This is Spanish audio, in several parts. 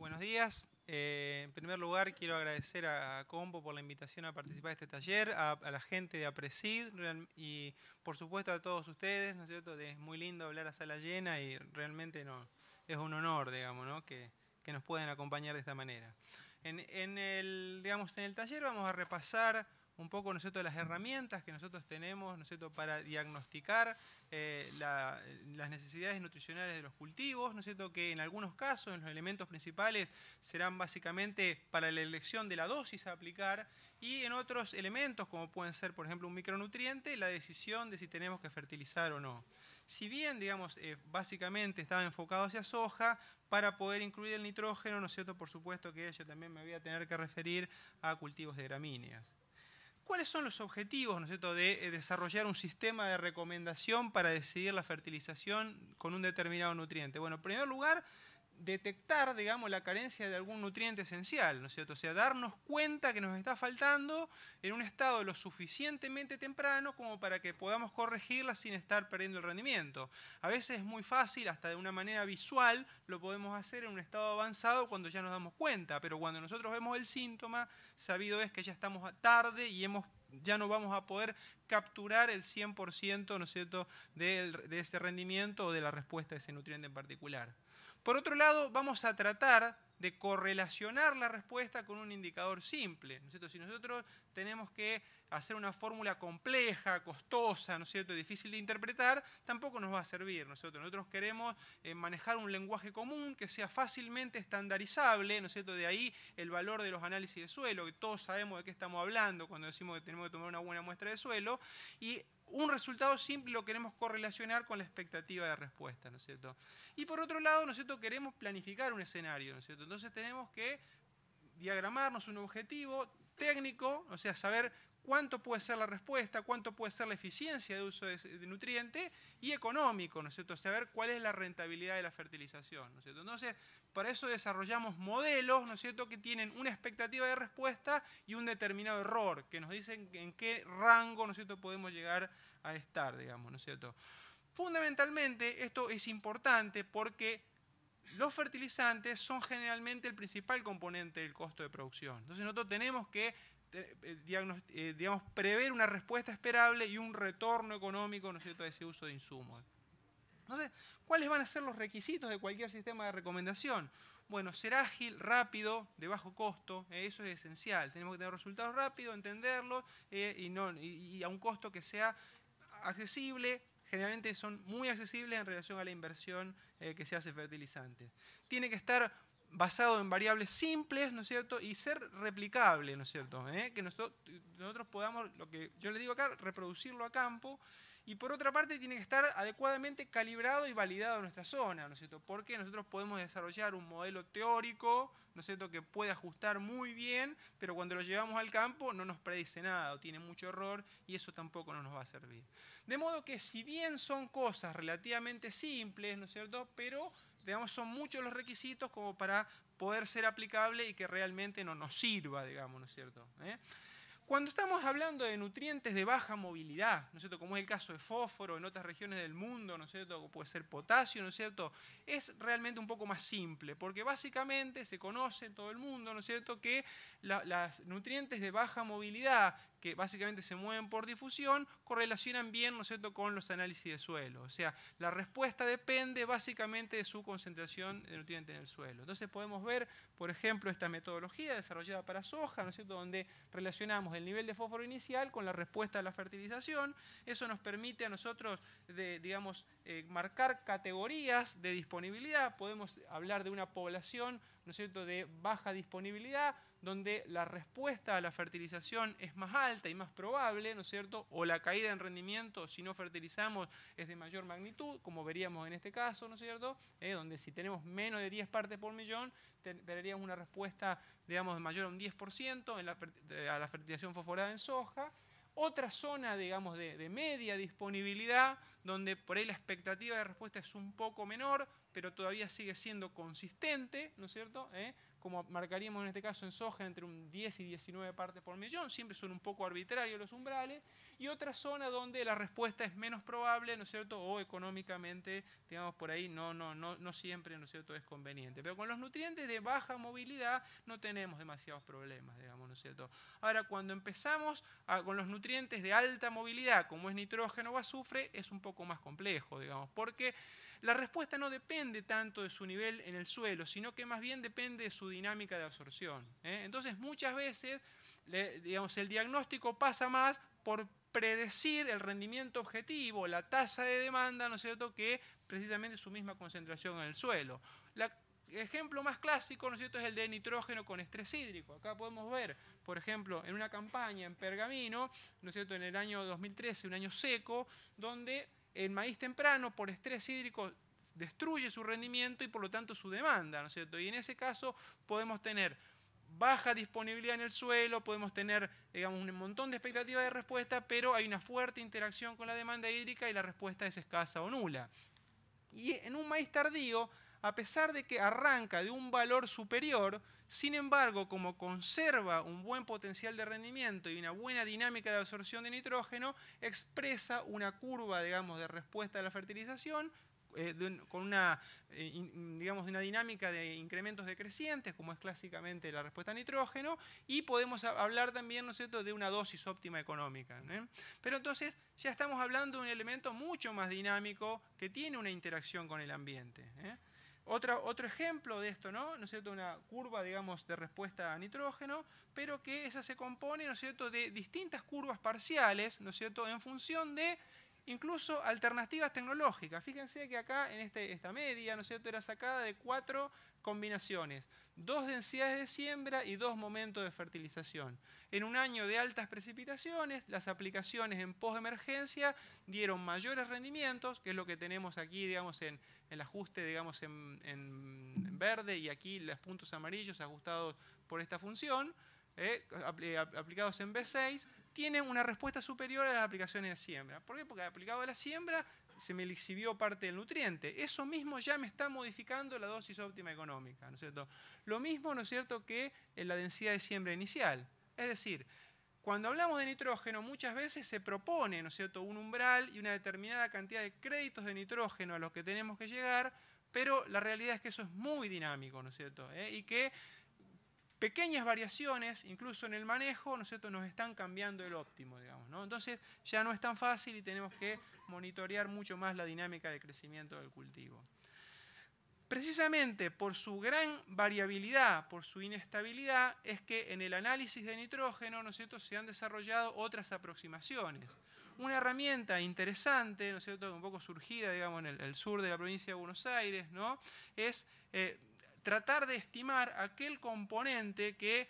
Buenos días. En primer lugar, quiero agradecer a Compo por la invitación a participar de este taller, a la gente de APRESID y, por supuesto, a todos ustedes, ¿no es cierto? Es muy lindo hablar a sala llena y realmente no, es un honor, digamos, ¿no? que nos puedan acompañar de esta manera. En el taller vamos a repasar un poco, ¿no es cierto?, las herramientas que nosotros tenemos, ¿no es cierto?, para diagnosticar las necesidades nutricionales de los cultivos, ¿no es cierto?, que en algunos casos los elementos principales serán básicamente para la elección de la dosis a aplicar, y en otros elementos, como pueden ser, por ejemplo, un micronutriente, la decisión de si tenemos que fertilizar o no. Si bien, digamos, básicamente estaba enfocado hacia soja, para poder incluir el nitrógeno, ¿no es cierto?, por supuesto que yo también me voy a tener que referir a cultivos de gramíneas. ¿Cuáles son los objetivos, ¿no es cierto?, de desarrollar un sistema de recomendación para decidir la fertilización con un determinado nutriente? Bueno, en primer lugar, detectar, digamos, la carencia de algún nutriente esencial, ¿no es cierto? O sea, darnos cuenta que nos está faltando en un estado lo suficientemente temprano como para que podamos corregirla sin estar perdiendo el rendimiento. A veces es muy fácil, hasta de una manera visual, lo podemos hacer en un estado avanzado cuando ya nos damos cuenta, pero cuando nosotros vemos el síntoma, sabido es que ya estamos tarde y ya no vamos a poder capturar el 100%, ¿no es cierto?, de ese rendimiento o de la respuesta de ese nutriente en particular. Por otro lado, vamos a tratar de correlacionar la respuesta con un indicador simple, ¿no es cierto? Si nosotros tenemos que hacer una fórmula compleja, costosa, ¿no es cierto?, difícil de interpretar, tampoco nos va a servir, ¿no es cierto? Nosotros queremos manejar un lenguaje común que sea fácilmente estandarizable, ¿no es cierto? De ahí el valor de los análisis de suelo, que todos sabemos de qué estamos hablando cuando decimos que tenemos que tomar una buena muestra de suelo, y un resultado simple lo queremos correlacionar con la expectativa de respuesta, ¿no es cierto? Y por otro lado, ¿no es cierto?, queremos planificar un escenario, ¿no es cierto? Entonces tenemos que diagramarnos un objetivo técnico, o sea, saber cuánto puede ser la respuesta, cuánto puede ser la eficiencia de uso de nutriente, y económico, ¿no es cierto?, saber cuál es la rentabilidad de la fertilización, ¿no es cierto? Entonces, para eso desarrollamos modelos, ¿no es cierto?, que tienen una expectativa de respuesta y un determinado error, que nos dicen en qué rango, ¿no es cierto?, podemos llegar a estar, digamos, ¿no es cierto? Fundamentalmente, esto es importante porque los fertilizantes son generalmente el principal componente del costo de producción. Entonces nosotros tenemos que digamos, prever una respuesta esperable y un retorno económico, ¿no es cierto?, a ese uso de insumos. Entonces, ¿cuáles van a ser los requisitos de cualquier sistema de recomendación? Bueno, ser ágil, rápido, de bajo costo, eso es esencial. Tenemos que tener resultados rápidos, entenderlos y a un costo que sea accesible. Generalmente son muy accesibles en relación a la inversión que se hace en fertilizantes. Tiene que estar basado en variables simples, ¿no es cierto?, y ser replicable, ¿no es cierto?, que nosotros podamos, lo que yo les digo acá, reproducirlo a campo. Y por otra parte tiene que estar adecuadamente calibrado y validado en nuestra zona, ¿no es cierto?, porque nosotros podemos desarrollar un modelo teórico, ¿no es cierto?, que puede ajustar muy bien, pero cuando lo llevamos al campo no nos predice nada o tiene mucho error, y eso tampoco no nos va a servir. De modo que, si bien son cosas relativamente simples, ¿no es cierto?, pero digamos, son muchos los requisitos como para poder ser aplicable y que realmente no nos sirva, digamos, ¿no es cierto? Cuando estamos hablando de nutrientes de baja movilidad, ¿no es cierto?, como es el caso de fósforo en otras regiones del mundo, ¿no es cierto?, como puede ser potasio, ¿no es cierto?, es realmente un poco más simple, porque básicamente se conoce en todo el mundo, ¿no es cierto?, que los nutrientes de baja movilidad, que básicamente se mueven por difusión, correlacionan bien, ¿no es cierto?, con los análisis de suelo. O sea, la respuesta depende básicamente de su concentración de nutrientes en el suelo. Entonces podemos ver, por ejemplo, esta metodología desarrollada para soja, ¿no es cierto?, donde relacionamos el nivel de fósforo inicial con la respuesta a la fertilización. Eso nos permite a nosotros, digamos, marcar categorías de disponibilidad. Podemos hablar de una población, ¿no es cierto?, de baja disponibilidad, donde la respuesta a la fertilización es más alta y más probable, ¿no es cierto?, o la caída en rendimiento si no fertilizamos es de mayor magnitud, como veríamos en este caso, ¿no es cierto?, donde si tenemos menos de 10 partes por millón, tendríamos una respuesta, digamos, mayor a un 10% a la fertilización fosforada en soja. Otra zona, digamos, de media disponibilidad, donde por ahí la expectativa de respuesta es un poco menor, pero todavía sigue siendo consistente, ¿no es cierto? Como marcaríamos en este caso en soja entre un 10 y 19 partes por millón, siempre son un poco arbitrarios los umbrales, y otra zona donde la respuesta es menos probable, ¿no es cierto? O económicamente, digamos, por ahí no siempre, ¿no es cierto?, es conveniente. Pero con los nutrientes de baja movilidad no tenemos demasiados problemas, digamos, ¿no es cierto? Ahora, cuando empezamos con los nutrientes de alta movilidad, como es nitrógeno o azufre, es un poco más complejo, digamos, porque la respuesta no depende tanto de su nivel en el suelo, sino que más bien depende de su dinámica de absorción. Entonces, muchas veces, digamos, el diagnóstico pasa más por predecir el rendimiento objetivo, la tasa de demanda, ¿no es cierto?, que precisamente su misma concentración en el suelo. El ejemplo más clásico, ¿no es cierto?, es el de nitrógeno con estrés hídrico. Acá podemos ver, por ejemplo, en una campaña en Pergamino, ¿no es cierto?, en el año 2013, un año seco, donde el maíz temprano por estrés hídrico destruye su rendimiento y por lo tanto su demanda, ¿no es cierto? Y en ese caso podemos tener baja disponibilidad en el suelo, podemos tener, digamos, un montón de expectativas de respuesta, pero hay una fuerte interacción con la demanda hídrica y la respuesta es escasa o nula. Y en un maíz tardío, a pesar de que arranca de un valor superior, sin embargo, como conserva un buen potencial de rendimiento y una buena dinámica de absorción de nitrógeno, expresa una curva, digamos, de respuesta a la fertilización con una, digamos, una dinámica de incrementos decrecientes, como es clásicamente la respuesta a nitrógeno, y podemos hablar también, ¿no es cierto?, de una dosis óptima económica. Pero entonces ya estamos hablando de un elemento mucho más dinámico que tiene una interacción con el ambiente. Otro ejemplo de esto, ¿no es cierto?, una curva, digamos, de respuesta a nitrógeno, pero que esa se compone, ¿no es cierto?, de distintas curvas parciales, ¿no es cierto?, en función de incluso alternativas tecnológicas. Fíjense que acá en esta media, ¿no es cierto?, era sacada de 4 combinaciones, 2 densidades de siembra y 2 momentos de fertilización. En un año de altas precipitaciones, las aplicaciones en postemergencia dieron mayores rendimientos, que es lo que tenemos aquí, digamos, en el ajuste, digamos, en verde, y aquí los puntos amarillos ajustados por esta función, aplicados en B6, tienen una respuesta superior a las aplicaciones de siembra. ¿Por qué? Porque aplicado a la siembra se me exhibió parte del nutriente. Eso mismo ya me está modificando la dosis óptima económica, ¿no es cierto? Lo mismo, ¿no es cierto?, que en la densidad de siembra inicial. Es decir, cuando hablamos de nitrógeno, muchas veces se propone, ¿no es cierto?, un umbral y una determinada cantidad de créditos de nitrógeno a los que tenemos que llegar, pero la realidad es que eso es muy dinámico, ¿no es cierto?, y que pequeñas variaciones, incluso en el manejo, ¿no es cierto?, nos están cambiando el óptimo, digamos, ¿no? Entonces ya no es tan fácil y tenemos que monitorear mucho más la dinámica de crecimiento del cultivo. Precisamente por su gran variabilidad, por su inestabilidad, es que en el análisis de nitrógeno, ¿no es cierto?, se han desarrollado otras aproximaciones. Una herramienta interesante, ¿no es cierto?, un poco surgida, digamos, en el sur de la provincia de Buenos Aires, ¿no?, es tratar de estimar aquel componente que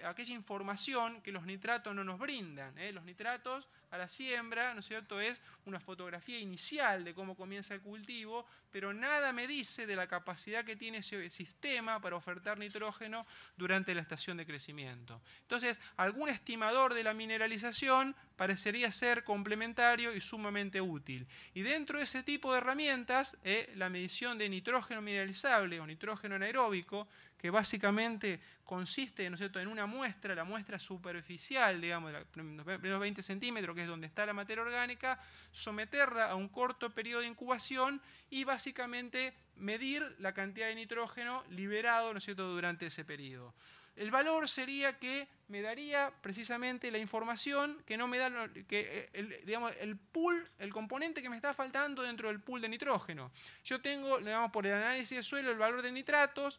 aquella información que los nitratos no nos brindan. Los nitratos a la siembra, ¿no es cierto?, es una fotografía inicial de cómo comienza el cultivo, pero nada me dice de la capacidad que tiene ese sistema para ofertar nitrógeno durante la estación de crecimiento. Entonces, algún estimador de la mineralización parecería ser complementario y sumamente útil. Y dentro de ese tipo de herramientas, la medición de nitrógeno mineralizable o nitrógeno anaeróbico, que básicamente consiste, ¿no es cierto?, en una muestra, la muestra superficial, digamos, de los primeros 20 centímetros, que es donde está la materia orgánica, someterla a un corto periodo de incubación y básicamente medir la cantidad de nitrógeno liberado, ¿no es cierto?, durante ese periodo. El valor sería que me daría precisamente la información que no me da, digamos, el pool, el componente que me está faltando dentro del pool de nitrógeno. Yo tengo, digamos, por el análisis de suelo, el valor de nitratos,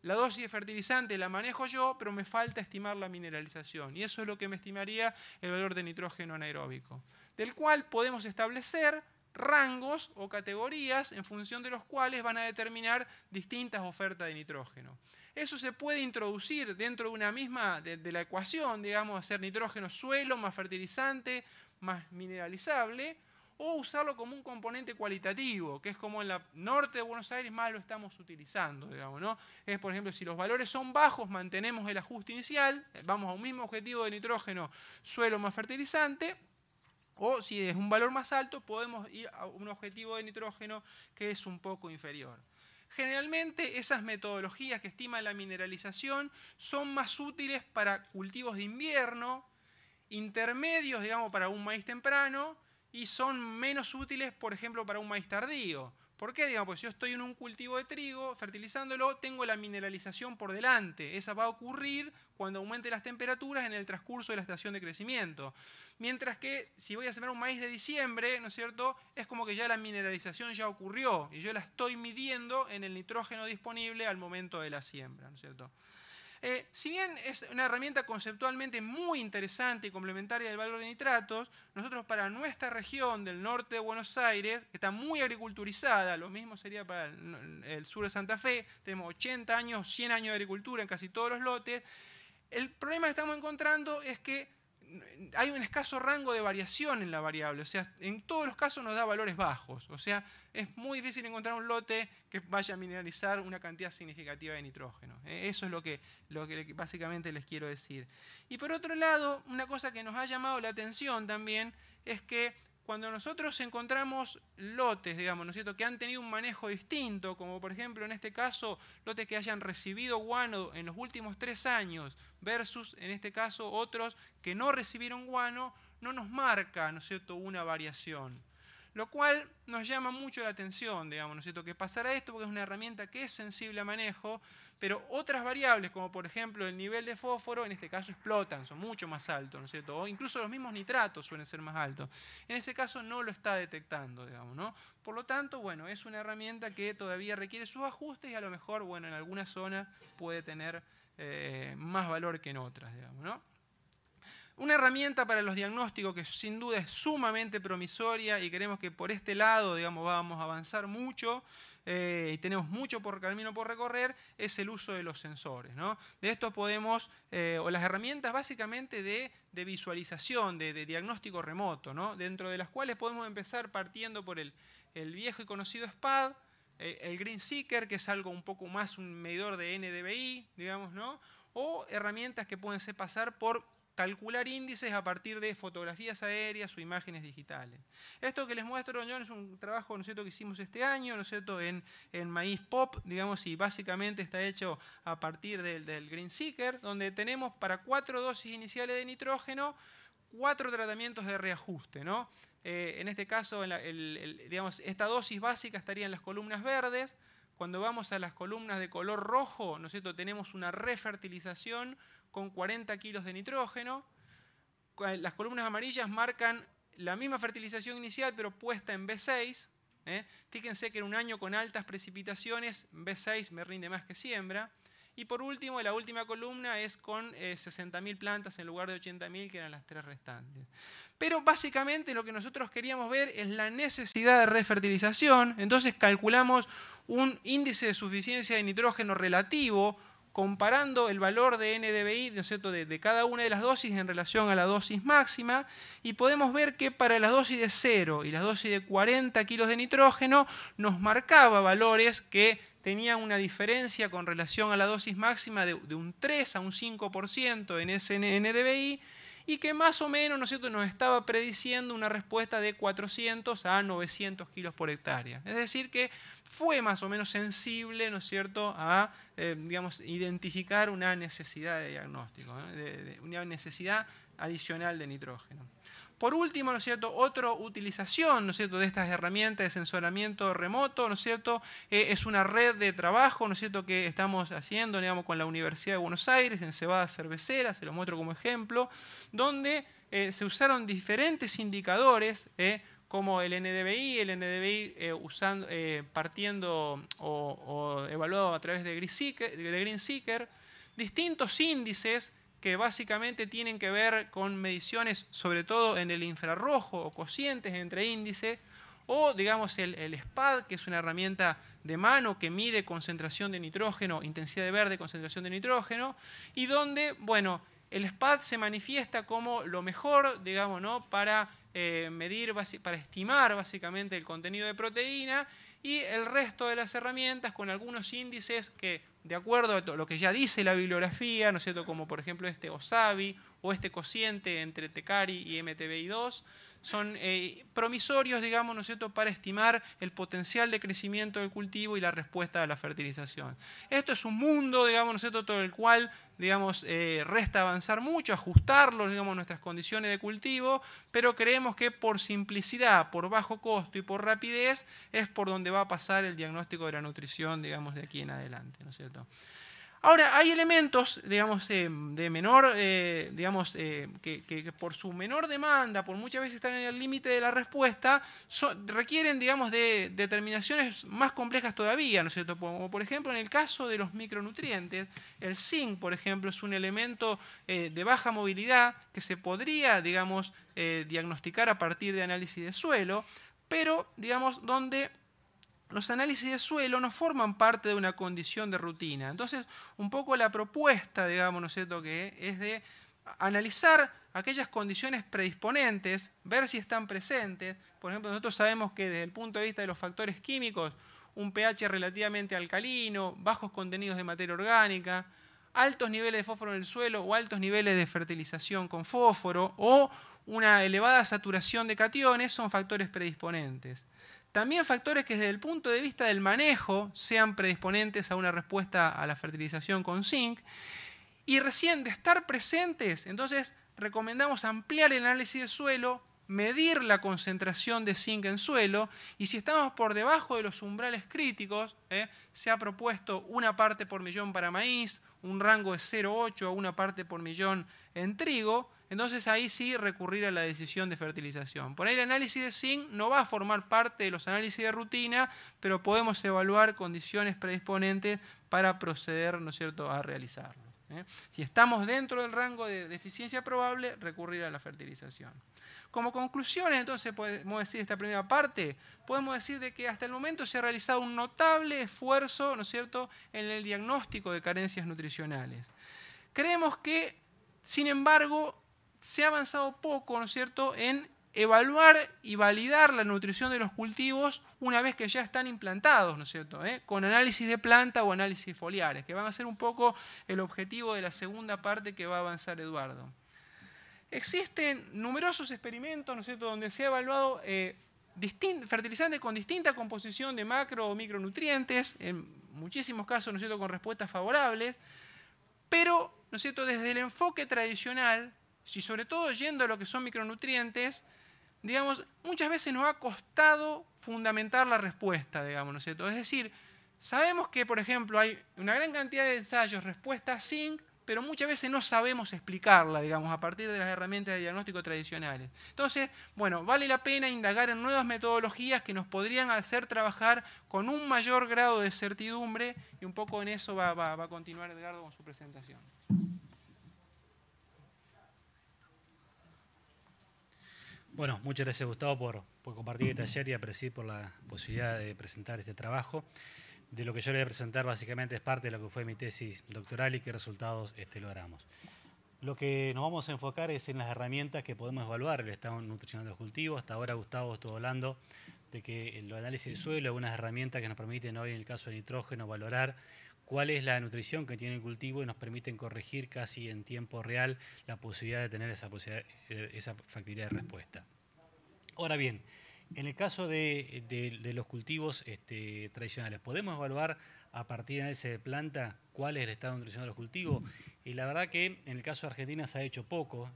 la dosis de fertilizante la manejo yo, pero me falta estimar la mineralización. Y eso es lo que me estimaría el valor de nitrógeno anaeróbico, del cual podemos establecer rangos o categorías en función de los cuales van a determinar distintas ofertas de nitrógeno. Eso se puede introducir dentro de una misma, de la ecuación, digamos, hacer nitrógeno suelo más fertilizante más mineralizable, o usarlo como un componente cualitativo, que es como en la norte de Buenos Aires más lo estamos utilizando, digamos, ¿no? Es, por ejemplo, si los valores son bajos, mantenemos el ajuste inicial, vamos a un mismo objetivo de nitrógeno, suelo más fertilizante, O si es un valor más alto, podemos ir a un objetivo de nitrógeno que es un poco inferior. Generalmente esas metodologías que estiman la mineralización son más útiles para cultivos de invierno, intermedios, digamos, para un maíz temprano, y son menos útiles, por ejemplo, para un maíz tardío. ¿Por qué? Digamos, pues si yo estoy en un cultivo de trigo, fertilizándolo, tengo la mineralización por delante. Esa va a ocurrir cuando aumente las temperaturas en el transcurso de la estación de crecimiento. Mientras que si voy a sembrar un maíz de diciembre, ¿no es cierto?, es como que ya la mineralización ya ocurrió y yo la estoy midiendo en el nitrógeno disponible al momento de la siembra, ¿no es cierto? Si bien es una herramienta conceptualmente muy interesante y complementaria del valor de nitratos, nosotros para nuestra región del norte de Buenos Aires, que está muy agriculturizada, lo mismo sería para el sur de Santa Fe, tenemos 80 años, 100 años de agricultura en casi todos los lotes, el problema que estamos encontrando es que hay un escaso rango de variación en la variable, o sea, en todos los casos nos da valores bajos, o sea, es muy difícil encontrar un lote que vaya a mineralizar una cantidad significativa de nitrógeno. Eso es lo que básicamente les quiero decir. Y por otro lado, una cosa que nos ha llamado la atención también es que cuando nosotros encontramos lotes, digamos, ¿no es cierto?, que han tenido un manejo distinto, como por ejemplo en este caso lotes que hayan recibido guano en los últimos 3 años versus en este caso otros que no recibieron guano, no nos marca, ¿no es cierto?, una variación. Lo cual nos llama mucho la atención, digamos, ¿no es cierto?, que pasará esto porque es una herramienta que es sensible a manejo, pero otras variables, como por ejemplo el nivel de fósforo, en este caso explotan, son mucho más altos, ¿no es cierto?, o incluso los mismos nitratos suelen ser más altos. En ese caso no lo está detectando, digamos, ¿no? Por lo tanto, bueno, es una herramienta que todavía requiere sus ajustes y a lo mejor, bueno, en algunas zonas puede tener más valor que en otras, digamos, ¿no? Una herramienta para los diagnósticos que sin duda es sumamente promisoria y queremos que por este lado, digamos, vamos a avanzar mucho y tenemos mucho camino por recorrer, es el uso de los sensores, ¿no? De esto podemos, o las herramientas básicamente de visualización, de diagnóstico remoto, ¿no?, dentro de las cuales podemos empezar partiendo por el viejo y conocido SPAD, el Green Seeker, que es algo un poco más un medidor de NDVI, digamos, ¿no?, o herramientas que pueden pasar por calcular índices a partir de fotografías aéreas o imágenes digitales. Esto que les muestro yo es un trabajo, ¿no es cierto?, que hicimos este año, ¿no es cierto?, en maíz POP, digamos, y básicamente está hecho a partir del Green Seeker, donde tenemos para 4 dosis iniciales de nitrógeno, 4 tratamientos de reajuste, ¿no? En este caso, digamos, esta dosis básica estaría en las columnas verdes. Cuando vamos a las columnas de color rojo, ¿no es cierto?, tenemos una refertilización con 40 kilos de nitrógeno. Las columnas amarillas marcan la misma fertilización inicial, pero puesta en B6. Fíjense que en un año con altas precipitaciones, B6 me rinde más que siembra. Y por último, la última columna es con 60.000 plantas en lugar de 80.000, que eran las 3 restantes. Pero básicamente lo que nosotros queríamos ver es la necesidad de refertilización. Entonces calculamos un índice de suficiencia de nitrógeno relativo, comparando el valor de NDVI, ¿no es cierto?, de cada una de las dosis en relación a la dosis máxima, y podemos ver que para la dosis de 0 y la dosis de 40 kilos de nitrógeno nos marcaba valores que tenían una diferencia con relación a la dosis máxima de un 3 a un 5% en ese NDVI, y que más o menos, ¿no es cierto?, nos estaba prediciendo una respuesta de 400 a 900 kilos por hectárea. Es decir, que fue más o menos sensible, ¿no es cierto?, a digamos, identificar una necesidad de diagnóstico, una necesidad adicional de nitrógeno. Por último, ¿no es cierto?, otra utilización, ¿no es cierto?, de estas herramientas de sensoramiento remoto, ¿no es cierto?, es una red de trabajo, ¿no es cierto?, que estamos haciendo, digamos, con la Universidad de Buenos Aires, en Cebada Cervecera, se lo muestro como ejemplo, donde se usaron diferentes indicadores, como el NDVI partiendo o evaluado a través de Green Seeker, distintos índices que básicamente tienen que ver con mediciones, sobre todo en el infrarrojo o cocientes entre índices, o digamos el SPAD, que es una herramienta de mano que mide concentración de nitrógeno, intensidad de verde, concentración de nitrógeno, y donde, bueno, el SPAD se manifiesta como lo mejor, digamos, ¿no?, para medir, para estimar básicamente el contenido de proteína, y el resto de las herramientas con algunos índices que, de acuerdo a lo que ya dice la bibliografía, ¿no es cierto?, como por ejemplo este OSABI o este cociente entre Tcari y MTBI2, son promisorios, digamos, ¿no es cierto?, para estimar el potencial de crecimiento del cultivo y la respuesta a la fertilización. Esto es un mundo, digamos, ¿no es cierto?, todo el cual, digamos, resta avanzar mucho, ajustarlo, digamos, a nuestras condiciones de cultivo, pero creemos que por simplicidad, por bajo costo y por rapidez es por donde va a pasar el diagnóstico de la nutrición, digamos, de aquí en adelante, ¿no es cierto? Ahora, hay elementos, digamos, de menor, digamos, que por su menor demanda, por muchas veces están en el límite de la respuesta, requieren, digamos, de determinaciones más complejas todavía, ¿no es cierto? Como por ejemplo en el caso de los micronutrientes, el zinc, por ejemplo, es un elemento de baja movilidad que se podría, digamos, diagnosticar a partir de análisis de suelo, pero, digamos, donde los análisis de suelo no forman parte de una condición de rutina. Entonces, un poco la propuesta, digamos, ¿no es cierto?, que es de analizar aquellas condiciones predisponentes, ver si están presentes. Por ejemplo, nosotros sabemos que desde el punto de vista de los factores químicos, un pH relativamente alcalino, bajos contenidos de materia orgánica, altos niveles de fósforo en el suelo o altos niveles de fertilización con fósforo o una elevada saturación de cationes son factores predisponentes. También factores que desde el punto de vista del manejo sean predisponentes a una respuesta a la fertilización con zinc. Y recién de estar presentes, entonces recomendamos ampliar el análisis de suelo, medir la concentración de zinc en suelo, y si estamos por debajo de los umbrales críticos, se ha propuesto 1 parte por millón para maíz, un rango de 0,8 a 1 parte por millón en trigo, entonces ahí sí recurrir a la decisión de fertilización. Por ahí el análisis de zinc no va a formar parte de los análisis de rutina, pero podemos evaluar condiciones predisponentes para proceder, ¿no es cierto?, a realizarlo. Si estamos dentro del rango de eficiencia probable, recurrir a la fertilización. Como conclusiones, entonces, podemos decir esta primera parte, podemos decir de que hasta el momento se ha realizado un notable esfuerzo, ¿no es cierto?, en el diagnóstico de carencias nutricionales. Creemos que, sin embargo, se ha avanzado poco, ¿no es cierto?, en evaluar y validar la nutrición de los cultivos una vez que ya están implantados, ¿no es cierto?, con análisis de planta o análisis foliares, que van a ser un poco el objetivo de la segunda parte que va a avanzar Eduardo. Existen numerosos experimentos, ¿no es cierto?, donde se ha evaluado fertilizantes con distinta composición de macro o micronutrientes, en muchísimos casos, ¿no es cierto?, con respuestas favorables, pero, ¿no es cierto?, desde el enfoque tradicional, y sobre todo yendo a lo que son micronutrientes, digamos, muchas veces nos ha costado fundamentar la respuesta, digamos, ¿no es cierto? Es decir, sabemos que, por ejemplo, hay una gran cantidad de ensayos, respuesta zinc, pero muchas veces no sabemos explicarla, digamos, a partir de las herramientas de diagnóstico tradicionales. Entonces, bueno, vale la pena indagar en nuevas metodologías que nos podrían hacer trabajar con un mayor grado de certidumbre, y un poco en eso va a continuar Edgardo con su presentación. Bueno, muchas gracias Gustavo por compartir el taller y a Presid por la posibilidad de presentar este trabajo. De lo que yo le voy a presentar básicamente es parte de lo que fue mi tesis doctoral y qué resultados logramos. Lo que nos vamos a enfocar es en las herramientas que podemos evaluar el estado nutricional de los cultivos. Hasta ahora Gustavo estuvo hablando de que el análisis de suelo es una herramienta que nos permiten hoy en el caso del nitrógeno valorar cuál es la nutrición que tiene el cultivo y nos permiten corregir casi en tiempo real la posibilidad de tener esa factibilidad de respuesta. Ahora bien, en el caso de los cultivos tradicionales, ¿podemos evaluar a partir de análisis de planta cuál es el estado nutricional de los cultivos? Y la verdad que en el caso de Argentina se ha hecho poco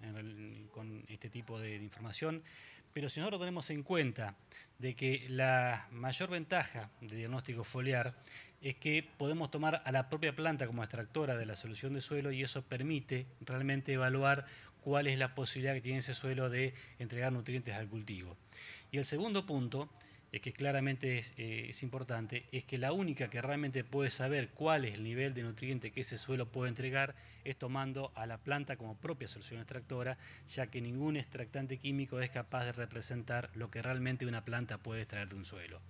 con este tipo de información, pero si nosotros tenemos en cuenta de que la mayor ventaja de diagnóstico foliar es que podemos tomar a la propia planta como extractora de la solución de suelo y eso permite realmente evaluar cuál es la posibilidad que tiene ese suelo de entregar nutrientes al cultivo. Y el segundo punto, que claramente es importante, es que la única que realmente puede saber cuál es el nivel de nutriente que ese suelo puede entregar es tomando a la planta como propia solución extractora, ya que ningún extractante químico es capaz de representar lo que realmente una planta puede extraer de un suelo.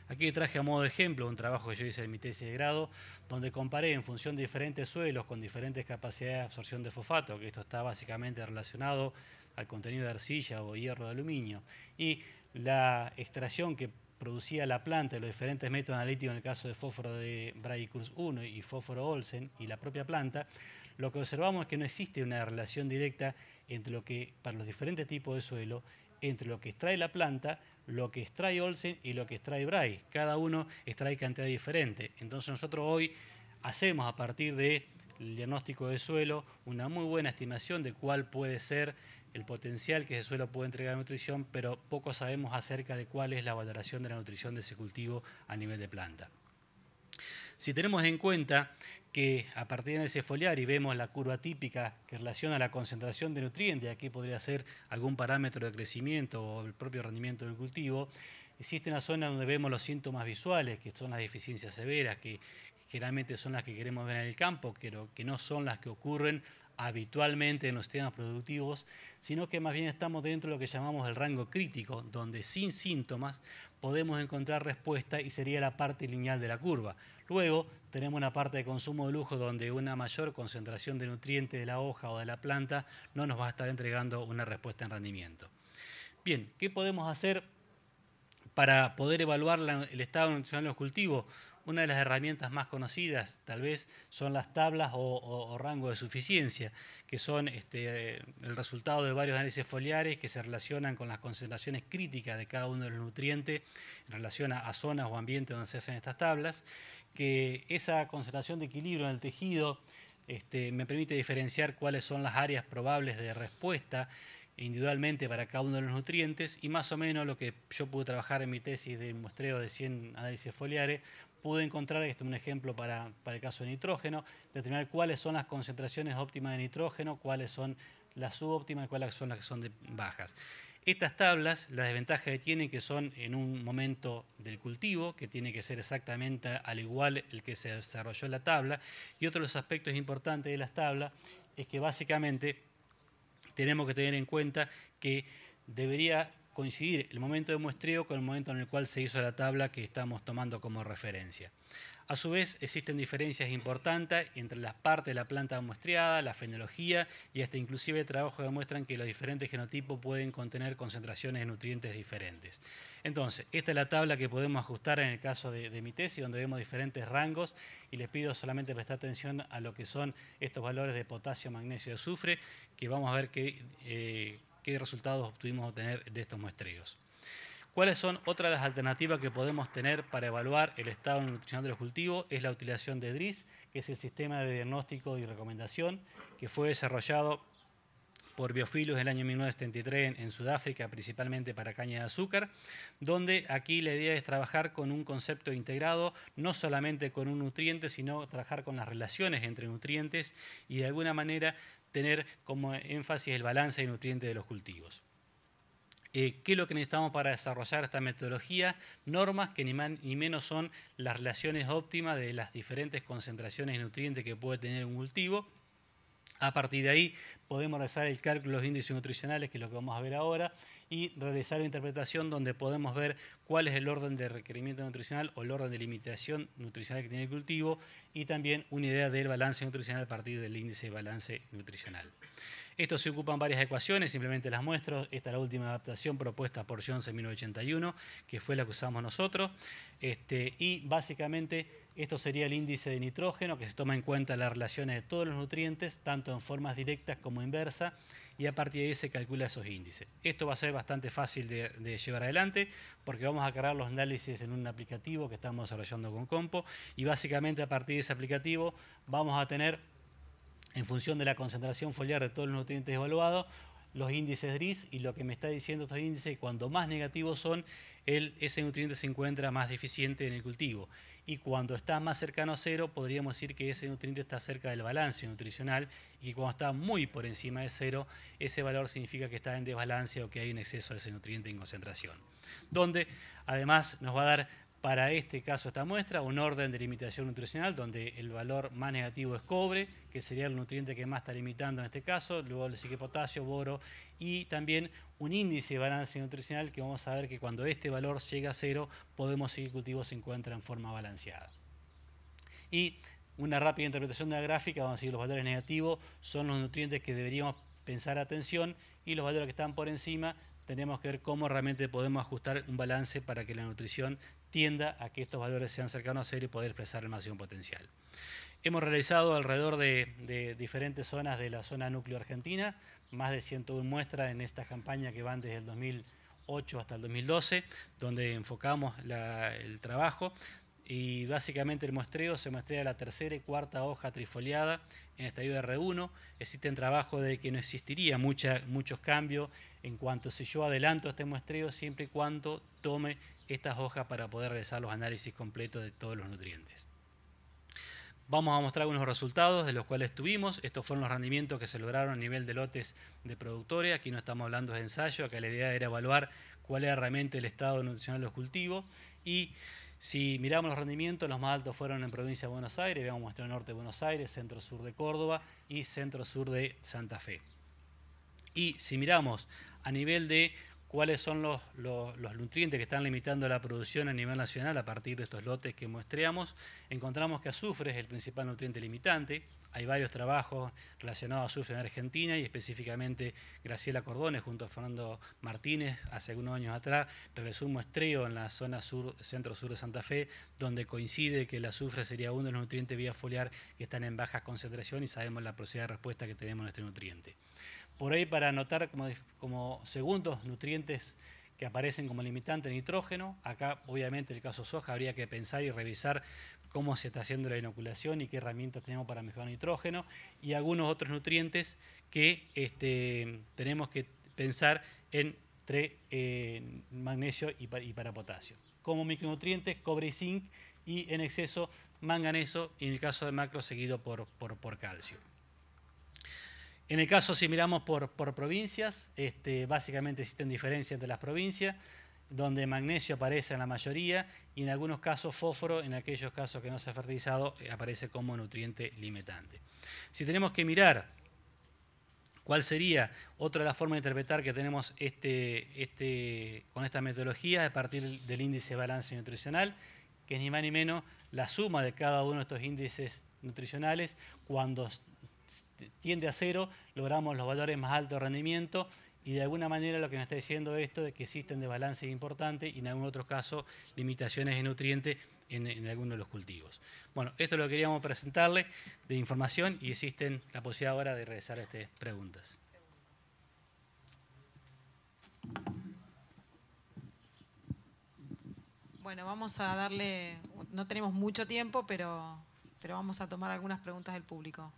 Aquí traje a modo de ejemplo un trabajo que yo hice en mi tesis de grado, donde comparé en función de diferentes suelos con diferentes capacidades de absorción de fosfato, que esto está básicamente relacionado al contenido de arcilla o hierro de aluminio, y la extracción que producía la planta y los diferentes métodos analíticos en el caso de fósforo de Brady-Kurz 1 y fósforo Olsen y la propia planta, lo que observamos es que no existe una relación directa entre lo que, para los diferentes tipos de suelo, entre lo que extrae la planta, lo que extrae Olsen y lo que extrae Brady. Cada uno extrae cantidad diferente. Entonces nosotros hoy hacemos a partir del diagnóstico de suelo una muy buena estimación de cuál puede ser el potencial que ese suelo puede entregar de nutrición, pero poco sabemos acerca de cuál es la valoración de la nutrición de ese cultivo a nivel de planta. Si tenemos en cuenta que a partir de ese foliar y vemos la curva típica que relaciona la concentración de nutrientes, aquí podría ser algún parámetro de crecimiento o el propio rendimiento del cultivo, existe una zona donde vemos los síntomas visuales, que son las deficiencias severas, que generalmente son las que queremos ver en el campo, pero que no son las que ocurren habitualmente en los sistemas productivos, sino que más bien estamos dentro de lo que llamamos el rango crítico, donde sin síntomas podemos encontrar respuesta y sería la parte lineal de la curva. Luego tenemos una parte de consumo de lujo donde una mayor concentración de nutrientes de la hoja o de la planta no nos va a estar entregando una respuesta en rendimiento. Bien, ¿qué podemos hacer para poder evaluar el estado nutricional de los cultivos? Una de las herramientas más conocidas tal vez son las tablas o rango de suficiencia, que son el resultado de varios análisis foliares que se relacionan con las concentraciones críticas de cada uno de los nutrientes en relación a zonas o ambientes donde se hacen estas tablas, que esa concentración de equilibrio en el tejido me permite diferenciar cuáles son las áreas probables de respuesta individualmente para cada uno de los nutrientes, y más o menos lo que yo pude trabajar en mi tesis de muestreo de 100 análisis foliares, pude encontrar, este es un ejemplo para el caso de nitrógeno, determinar cuáles son las concentraciones óptimas de nitrógeno, cuáles son las subóptimas y cuáles son las que son bajas. Estas tablas, la desventaja que tienen que son en un momento del cultivo, que tiene que ser exactamente al igual el que se desarrolló en la tabla, y otro de los aspectos importantes de las tablas es que básicamente tenemos que tener en cuenta que debería coincidir el momento de muestreo con el momento en el cual se hizo la tabla que estamos tomando como referencia. A su vez, existen diferencias importantes entre las partes de la planta muestreada, la fenología y hasta inclusive trabajos que demuestran que los diferentes genotipos pueden contener concentraciones de nutrientes diferentes. Entonces, esta es la tabla que podemos ajustar en el caso de mi tesis, donde vemos diferentes rangos, y les pido solamente prestar atención a lo que son estos valores de potasio, magnesio y azufre, que vamos a ver qué resultados obtuvimos obtener de estos muestreos. ¿Cuáles son otras de las alternativas que podemos tener para evaluar el estado nutricional de los cultivos? Es la utilización de DRIS, que es el sistema de diagnóstico y recomendación que fue desarrollado por Biophilus en el año 1973 en Sudáfrica, principalmente para caña de azúcar, donde aquí la idea es trabajar con un concepto integrado, no solamente con un nutriente, sino trabajar con las relaciones entre nutrientes y de alguna manera tener como énfasis el balance de nutrientes de los cultivos. ¿Qué es lo que necesitamos para desarrollar esta metodología? Normas que ni más ni menos son las relaciones óptimas de las diferentes concentraciones de nutrientes que puede tener un cultivo. A partir de ahí podemos realizar el cálculo de los índices nutricionales, que es lo que vamos a ver ahora, y realizar una interpretación donde podemos ver cuál es el orden de requerimiento nutricional o el orden de limitación nutricional que tiene el cultivo, y también una idea del balance nutricional a partir del índice de balance nutricional. Esto se ocupan varias ecuaciones, simplemente las muestro. Esta es la última adaptación propuesta por Jones en 1981, que fue la que usamos nosotros. Y básicamente esto sería el índice de nitrógeno, que se toma en cuenta las relaciones de todos los nutrientes, tanto en formas directas como inversas, y a partir de ahí se calcula esos índices. Esto va a ser bastante fácil de llevar adelante, porque vamos a cargar los análisis en un aplicativo que estamos desarrollando con Compo, y básicamente a partir de ese aplicativo vamos a tener, en función de la concentración foliar de todos los nutrientes evaluados, los índices DRIS, y lo que me está diciendo estos índices, cuando más negativos son, ese nutriente se encuentra más deficiente en el cultivo. Y cuando está más cercano a cero, podríamos decir que ese nutriente está cerca del balance nutricional, y cuando está muy por encima de cero, ese valor significa que está en desbalance o que hay un exceso de ese nutriente en concentración. Donde además nos va a dar, para este caso, esta muestra, un orden de limitación nutricional donde el valor más negativo es cobre, que sería el nutriente que más está limitando en este caso, luego le sigue potasio, boro, y también un índice de balance nutricional que vamos a ver que cuando este valor llega a cero, podemos seguir que el cultivo se encuentra en forma balanceada. Y una rápida interpretación de la gráfica, vamos a decir los valores negativos son los nutrientes que deberíamos pensar atención, y los valores que están por encima tenemos que ver cómo realmente podemos ajustar un balance para que la nutrición tienda a que estos valores sean cercanos a cero y poder expresar el máximo potencial. Hemos realizado alrededor de diferentes zonas de la zona núcleo argentina, más de 101 muestras en esta campaña que van desde el 2008 hasta el 2012, donde enfocamos el trabajo. Y básicamente el muestreo se muestrea la tercera y cuarta hoja trifoliada en estadio R1. Existen trabajos de que no existiría muchos cambios en cuanto si yo adelanto este muestreo, siempre y cuando tome estas hojas para poder realizar los análisis completos de todos los nutrientes. Vamos a mostrar algunos resultados de los cuales tuvimos. Estos fueron los rendimientos que se lograron a nivel de lotes de productores. Aquí no estamos hablando de ensayo, acá la idea era evaluar cuál era realmente el estado nutricional de los cultivos. Y si miramos los rendimientos, los más altos fueron en provincia de Buenos Aires, veamos muestra norte de Buenos Aires, centro-sur de Córdoba y centro-sur de Santa Fe. Y si miramos a nivel de cuáles son los nutrientes que están limitando la producción a nivel nacional a partir de estos lotes que muestreamos, encontramos que azufre es el principal nutriente limitante. Hay varios trabajos relacionados a azufre en Argentina y específicamente Graciela Cordones junto a Fernando Martínez hace algunos años atrás realizó un muestreo en la zona centro-sur de Santa Fe donde coincide que el azufre sería uno de los nutrientes vía foliar que están en baja concentración y sabemos la posibilidad de respuesta que tenemos en este nutriente. Por ahí para anotar como segundos nutrientes que aparecen como limitante nitrógeno, acá obviamente en el caso soja habría que pensar y revisar cómo se está haciendo la inoculación y qué herramientas tenemos para mejorar nitrógeno y algunos otros nutrientes que tenemos que pensar entre magnesio y para potasio. Como micronutrientes, cobre y zinc y en exceso manganeso y en el caso de macro seguido por calcio. En el caso, si miramos por provincias, básicamente existen diferencias entre las provincias, donde magnesio aparece en la mayoría y en algunos casos fósforo, en aquellos casos que no se ha fertilizado, aparece como nutriente limitante. Si tenemos que mirar cuál sería otra de las formas de interpretar que tenemos con esta metodología a partir del índice de balance nutricional, que es ni más ni menos la suma de cada uno de estos índices nutricionales. Cuando tiende a cero, logramos los valores más altos de rendimiento y de alguna manera lo que nos está diciendo esto es que existen desbalances importantes y en algún otro caso limitaciones de nutrientes en algunos de los cultivos. Bueno, esto es lo que queríamos presentarle de información y existen la posibilidad ahora de realizar preguntas. Bueno, vamos a darle, no tenemos mucho tiempo, pero vamos a tomar algunas preguntas del público.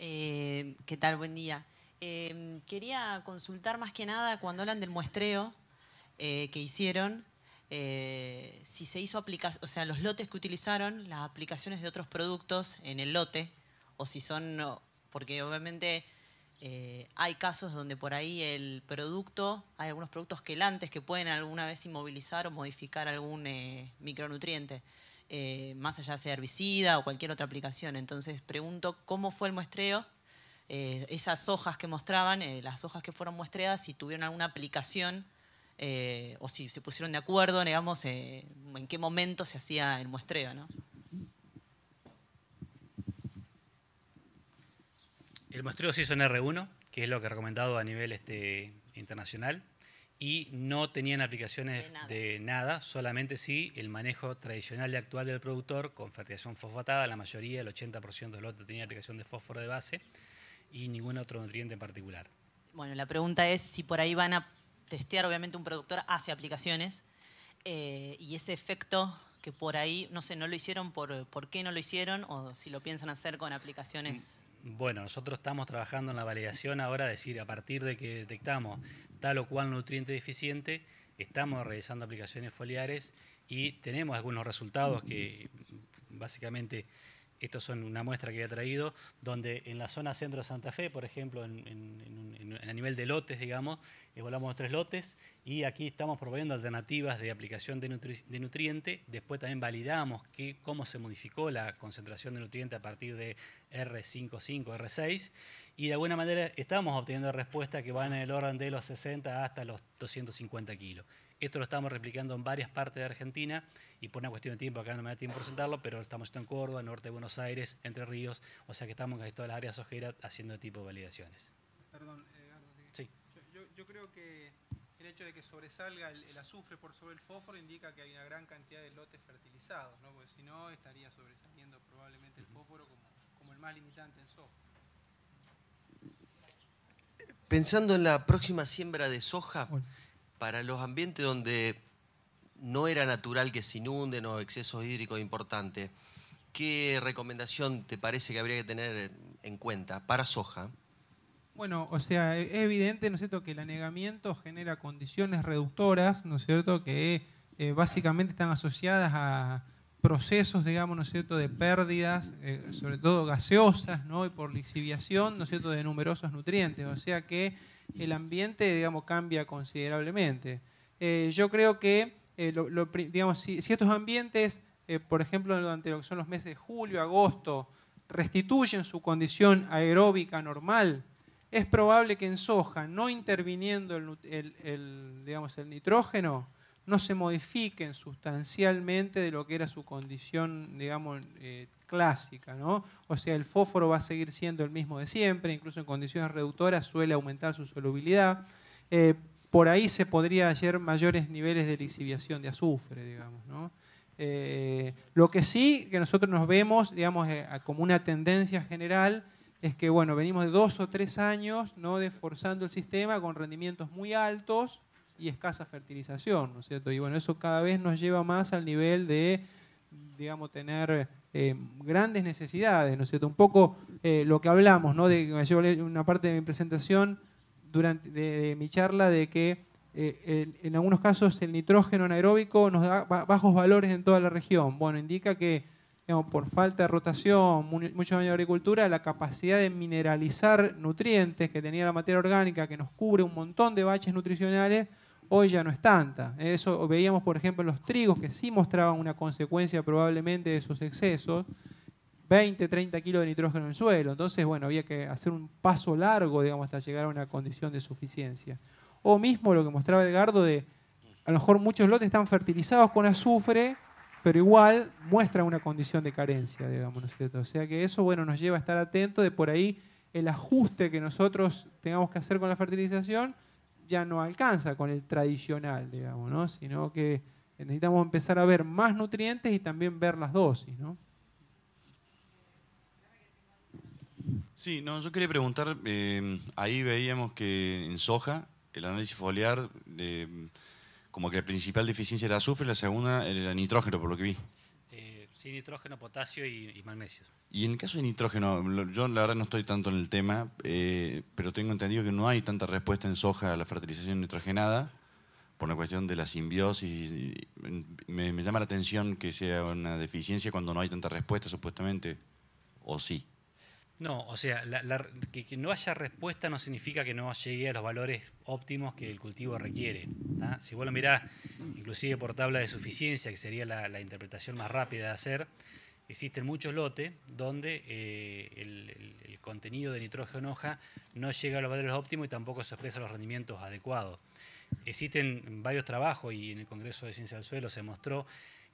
¿Qué tal? Buen día. Quería consultar más que nada cuando hablan del muestreo que hicieron, si se hizo aplicación, o sea, los lotes que utilizaron, las aplicaciones de otros productos en el lote, o si son, porque obviamente hay casos donde por ahí el producto, hay algunos productos quelantes que pueden alguna vez inmovilizar o modificar algún micronutriente. Más allá sea herbicida o cualquier otra aplicación. Entonces pregunto cómo fue el muestreo, esas hojas que mostraban, las hojas que fueron muestreadas, si tuvieron alguna aplicación o si se pusieron de acuerdo, digamos, en qué momento se hacía el muestreo, ¿no? El muestreo se hizo en R1, que es lo que ha recomendado a nivel internacional. Y no tenían aplicaciones de nada, solamente sí el manejo tradicional y actual del productor con fertilización fosfatada. La mayoría, el 80% del lote tenía aplicación de fósforo de base y ningún otro nutriente en particular. Bueno, la pregunta es si por ahí van a testear, obviamente un productor hace aplicaciones y ese efecto que por ahí, no sé, no lo hicieron, ¿por qué no lo hicieron? O si lo piensan hacer con aplicaciones. Bueno, nosotros estamos trabajando en la validación ahora, es decir, a partir de que detectamos tal o cual nutriente deficiente, estamos realizando aplicaciones foliares y tenemos algunos resultados que básicamente estos son una muestra que había traído, donde en la zona centro de Santa Fe, por ejemplo, a nivel de lotes, digamos, evaluamos 3 lotes y aquí estamos proveyendo alternativas de aplicación de nutriente. Después también validamos cómo se modificó la concentración de nutriente a partir de R5,5, R6 y de alguna manera estamos obteniendo respuestas que van en el orden de los 60 hasta los 250 kilos. Esto lo estamos replicando en varias partes de Argentina y por una cuestión de tiempo, acá no me da tiempo de presentarlo, pero estamos en Córdoba, norte de Buenos Aires, Entre Ríos, o sea que estamos en casi todas las áreas sojeras haciendo este tipo de validaciones. Perdón, Edgardo, Sí. yo creo que el hecho de que sobresalga el azufre por sobre el fósforo indica que hay una gran cantidad de lotes fertilizados, ¿no? Porque si no estaría sobresaliendo probablemente el fósforo como el más limitante en soja. Pensando en la próxima siembra de soja, para los ambientes donde no era natural que se inunden o excesos hídricos importantes, ¿qué recomendación te parece que habría que tener en cuenta para soja? Bueno, o sea, es evidente, ¿no es cierto?, que el anegamiento genera condiciones reductoras, ¿no es cierto?, que básicamente están asociadas a procesos, digamos, ¿no es cierto?, de pérdidas, sobre todo gaseosas, ¿no?, y por lixiviación, ¿no es cierto?, de numerosos nutrientes. O sea que el ambiente, digamos, cambia considerablemente. Yo creo que, digamos, si estos ambientes, por ejemplo, durante lo que son los meses de julio, agosto, restituyen su condición aeróbica normal, es probable que en soja, no interviniendo digamos, el nitrógeno, no se modifiquen sustancialmente de lo que era su condición, digamos, clásica, ¿no? O sea, el fósforo va a seguir siendo el mismo de siempre, incluso en condiciones reductoras suele aumentar su solubilidad. Por ahí se podría hallar mayores niveles de lixiviación de azufre, digamos, ¿no? Lo que sí que nosotros nos vemos, digamos, como una tendencia general, es que, bueno, venimos de 2 o 3 años, ¿no?, de forzando el sistema con rendimientos muy altos y escasa fertilización, ¿no es cierto? Y bueno, eso cada vez nos lleva más al nivel de, digamos, tener grandes necesidades, ¿no es cierto? Un poco lo que hablamos, ¿no?, me llevo una parte de mi presentación de mi charla, de que en algunos casos el nitrógeno anaeróbico nos da bajos valores en toda la región. Bueno, indica que, digamos, por falta de rotación, muchos años de agricultura, la capacidad de mineralizar nutrientes que tenía la materia orgánica, que nos cubre un montón de baches nutricionales, hoy ya no es tanta. Eso veíamos, por ejemplo, en los trigos, que sí mostraban una consecuencia probablemente de esos excesos, 20, 30 kilos de nitrógeno en el suelo. Entonces, bueno, había que hacer un paso largo, digamos, hasta llegar a una condición de suficiencia. O mismo lo que mostraba Edgardo, de a lo mejor muchos lotes están fertilizados con azufre, pero igual muestra una condición de carencia, digamos, ¿no es cierto? O sea que eso, bueno, nos lleva a estar atentos de por ahí el ajuste que nosotros tengamos que hacer con la fertilización ya no alcanza con el tradicional, digamos, ¿no? Sino que necesitamos empezar a ver más nutrientes y también ver las dosis, ¿no? Sí, no, yo quería preguntar, ahí veíamos que en soja el análisis foliar como que la principal deficiencia era azufre y la segunda era nitrógeno, por lo que vi. Sí, nitrógeno, potasio y magnesio. Y en el caso de nitrógeno, yo la verdad no estoy tanto en el tema, pero tengo entendido que no hay tanta respuesta en soja a la fertilización nitrogenada por una cuestión de la simbiosis. Me llama la atención que sea una deficiencia cuando no hay tanta respuesta, supuestamente, o sí. No, o sea, que no haya respuesta no significa que no llegue a los valores óptimos que el cultivo requiere, ¿tá? Si vos lo mirás, inclusive por tabla de suficiencia, que sería la interpretación más rápida de hacer, existen muchos lotes donde el contenido de nitrógeno en hoja no llega a los valores óptimos y tampoco se expresan los rendimientos adecuados. Existen varios trabajos, y en el Congreso de Ciencia del Suelo se mostró,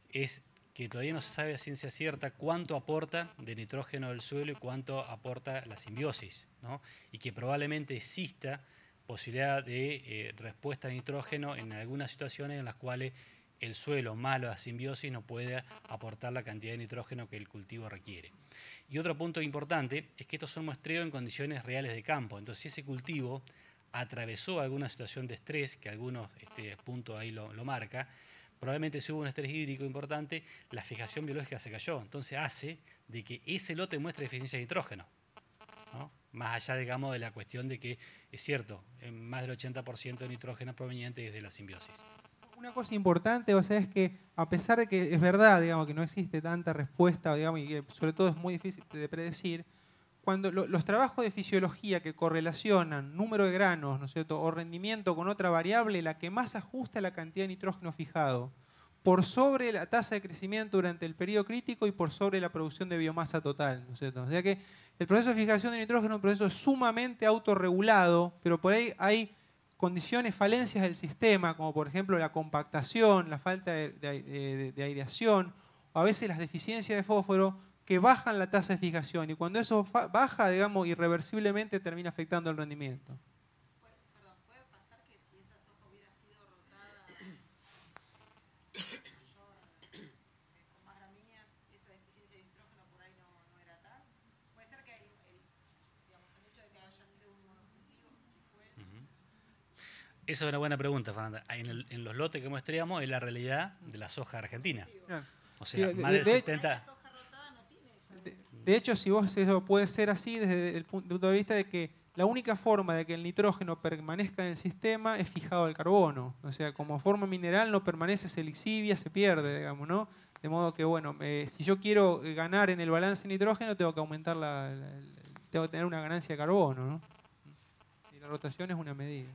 es que todavía no se sabe a ciencia cierta cuánto aporta de nitrógeno del suelo y cuánto aporta la simbiosis, ¿no? Y que probablemente exista posibilidad de respuesta a nitrógeno en algunas situaciones en las cuales el suelo malo a simbiosis no puede aportar la cantidad de nitrógeno que el cultivo requiere. Y otro punto importante es que estos son muestreos en condiciones reales de campo. Entonces, si ese cultivo atravesó alguna situación de estrés, que algunos puntos ahí lo marca, probablemente si hubo un estrés hídrico importante, la fijación biológica se cayó. Entonces hace de que ese lote muestre deficiencia de nitrógeno, ¿no? Más allá, digamos, de la cuestión de que, es cierto, más del 80% de nitrógeno proveniente desde la simbiosis. Una cosa importante, o sea, es que a pesar de que es verdad, digamos, que no existe tanta respuesta, digamos, y que sobre todo es muy difícil de predecir, cuando los trabajos de fisiología que correlacionan número de granos, ¿no es cierto?, o rendimiento con otra variable, la que más ajusta la cantidad de nitrógeno fijado, por sobre la tasa de crecimiento durante el periodo crítico y por sobre la producción de biomasa total, ¿no es cierto? O sea que el proceso de fijación de nitrógeno es un proceso sumamente autorregulado, pero por ahí hay condiciones, falencias del sistema, como por ejemplo la compactación, la falta de aireación, o a veces las deficiencias de fósforo, que bajan la tasa de fijación. Y cuando eso baja, digamos, irreversiblemente termina afectando el rendimiento. Perdón, ¿puede pasar que si esa soja hubiera sido rotada con más gramíneas, esa deficiencia de nitrógeno por ahí no era tal? ¿Puede ser que digamos, el hecho de que haya sido un monocultivo, si fue? Esa es una buena pregunta, Fernanda. En los lotes que muestreamos es la realidad de la soja argentina. Claro. O sea, Sí, más del 70... De hecho, si vos eso puede ser así desde el punto de vista de que la única forma de que el nitrógeno permanezca en el sistema es fijado al carbono. O sea, como forma mineral no permanece, se lixivia, se pierde, digamos, ¿no? De modo que, bueno, si yo quiero ganar en el balance de nitrógeno, tengo que aumentar tengo que tener una ganancia de carbono, ¿no? Y la rotación es una medida.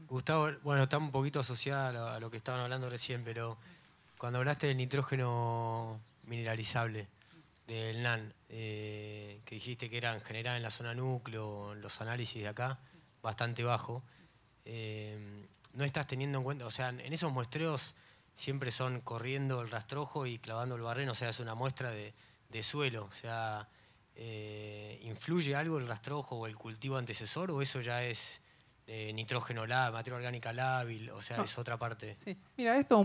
Gustavo, bueno, está un poquito asociada a lo que estaban hablando recién, pero cuando hablaste del nitrógeno mineralizable, del NAN, que dijiste que era en general en la zona núcleo, en los análisis de acá, bastante bajo, no estás teniendo en cuenta, o sea, en esos muestreos siempre son corriendo el rastrojo y clavando el barreno, o sea, es una muestra de suelo, o sea, ¿influye algo el rastrojo o el cultivo antecesor o eso ya es nitrógeno lábil, materia orgánica lábil, o sea, No. es otra parte? Sí. Mira, esto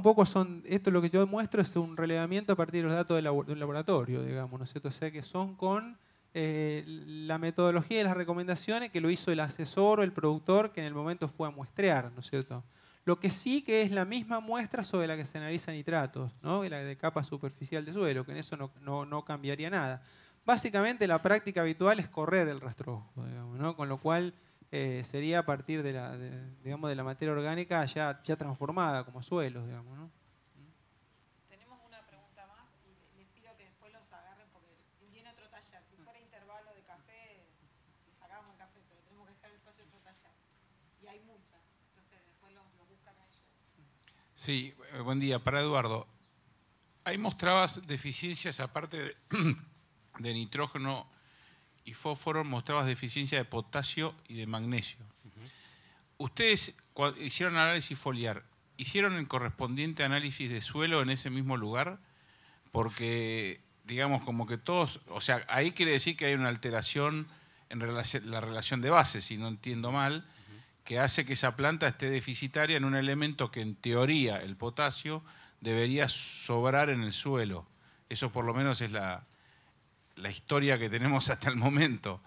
lo que yo muestro es un relevamiento a partir de los datos del laboratorio, digamos, ¿no es cierto? O sea, que son con la metodología y las recomendaciones que lo hizo el asesor o el productor que en el momento fue a muestrear, ¿no es cierto? Lo que sí que es la misma muestra sobre la que se analiza nitratos, ¿no? Y la de capa superficial de suelo, que en eso no cambiaría nada. Básicamente la práctica habitual es correr el rastrojo, digamos, ¿no? Con lo cual sería a partir de la materia orgánica ya transformada como suelos, digamos, ¿no? Tenemos una pregunta más y les pido que después los agarren porque viene otro taller. Si fuera intervalo de café, les sacamos el café, pero tenemos que dejar el espacio de otro taller. Y hay muchas, entonces después los buscan a ellos. Sí, buen día. Para Eduardo, ahí mostrabas deficiencias aparte de nitrógeno y fósforo, mostrabas deficiencia de potasio y de magnesio. Ustedes hicieron análisis foliar, ¿hicieron el correspondiente análisis de suelo en ese mismo lugar? Porque, digamos, como que todos, o sea, ahí quiere decir que hay una alteración en la relación de bases, si no entiendo mal, que hace que esa planta esté deficitaria en un elemento que en teoría, el potasio, debería sobrar en el suelo. Eso por lo menos es la historia que tenemos hasta el momento.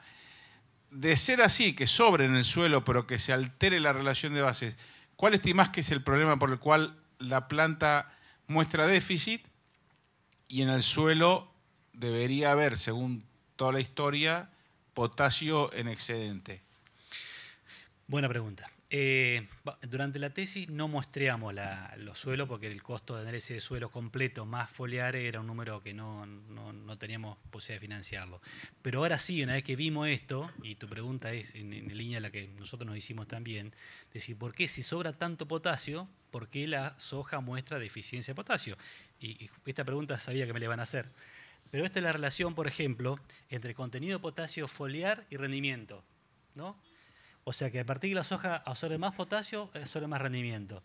De ser así, que sobre en el suelo, pero que se altere la relación de bases, ¿cuál estimás que es el problema por el cual la planta muestra déficit y en el suelo debería haber, según toda la historia, potasio en excedente? Buena pregunta. Durante la tesis no muestreamos los suelos porque el costo de análisis de suelo completo más foliar era un número que no teníamos posibilidad de financiarlo. Pero ahora sí, una vez que vimos esto, y tu pregunta es en línea a la que nosotros nos hicimos también, decir, ¿por qué si sobra tanto potasio, por qué la soja muestra deficiencia de potasio? Y esta pregunta sabía que me la iban a hacer. Pero esta es la relación, por ejemplo, entre contenido de potasio foliar y rendimiento, ¿no? O sea que a partir de la soja absorbe más potasio, absorbe más rendimiento.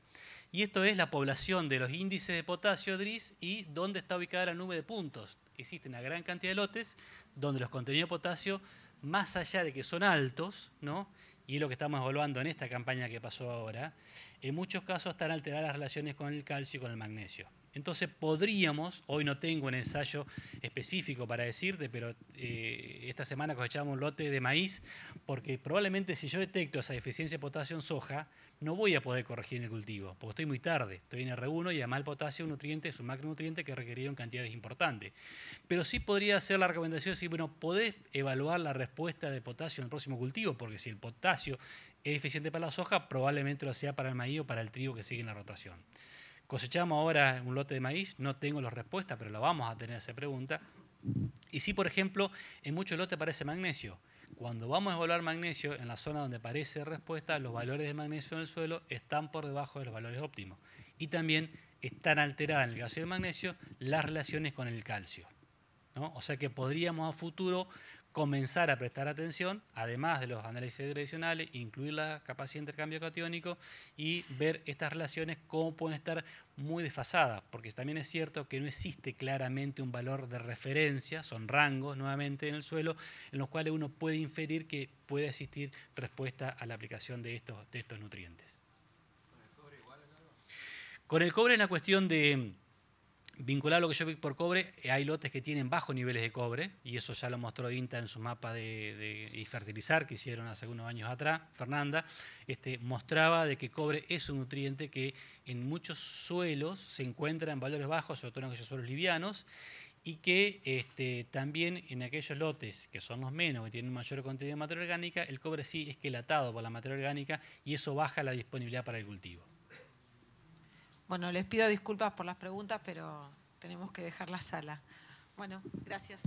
Y esto es la población de los índices de potasio DRIS y dónde está ubicada la nube de puntos. Existe una gran cantidad de lotes donde los contenidos de potasio, más allá de que son altos, ¿no? Y es lo que estamos evaluando en esta campaña que pasó ahora, en muchos casos están alteradas las relaciones con el calcio y con el magnesio. Entonces podríamos, hoy no tengo un ensayo específico para decirte, pero esta semana cosechamos un lote de maíz, porque probablemente si yo detecto esa deficiencia de potasio en soja, no voy a poder corregir en el cultivo, porque estoy muy tarde, estoy en R1 y además el potasio es un nutriente, es un macronutriente que es requerido en cantidades importantes. Pero sí podría hacer la recomendación de decir, bueno, podés evaluar la respuesta de potasio en el próximo cultivo, porque si el potasio es deficiente para la soja, probablemente lo sea para el maíz o para el trigo que sigue en la rotación. Cosechamos ahora un lote de maíz, no tengo la respuesta, pero la vamos a tener esa pregunta. Y sí, por ejemplo, en muchos lotes aparece magnesio. Cuando vamos a evaluar magnesio, en la zona donde aparece respuesta, los valores de magnesio en el suelo están por debajo de los valores óptimos. Y también están alteradas en el caso del magnesio las relaciones con el calcio, ¿no? O sea que podríamos a futuro comenzar a prestar atención, además de los análisis direccionales, incluir la capacidad de intercambio catiónico y ver estas relaciones cómo pueden estar muy desfasadas, porque también es cierto que no existe claramente un valor de referencia, son rangos nuevamente en el suelo, en los cuales uno puede inferir que puede existir respuesta a la aplicación de estos nutrientes. Con el cobre es la cuestión de vincular lo que yo vi por cobre. Hay lotes que tienen bajos niveles de cobre, y eso ya lo mostró INTA en su mapa de fertilizar que hicieron hace algunos años atrás. Fernanda mostraba de que cobre es un nutriente que en muchos suelos se encuentra en valores bajos, sobre todo en aquellos suelos livianos, y que también en aquellos lotes que son los menos, que tienen mayor contenido de materia orgánica, el cobre sí es quelatado por la materia orgánica y eso baja la disponibilidad para el cultivo. Bueno, les pido disculpas por las preguntas, pero tenemos que dejar la sala. Bueno, gracias.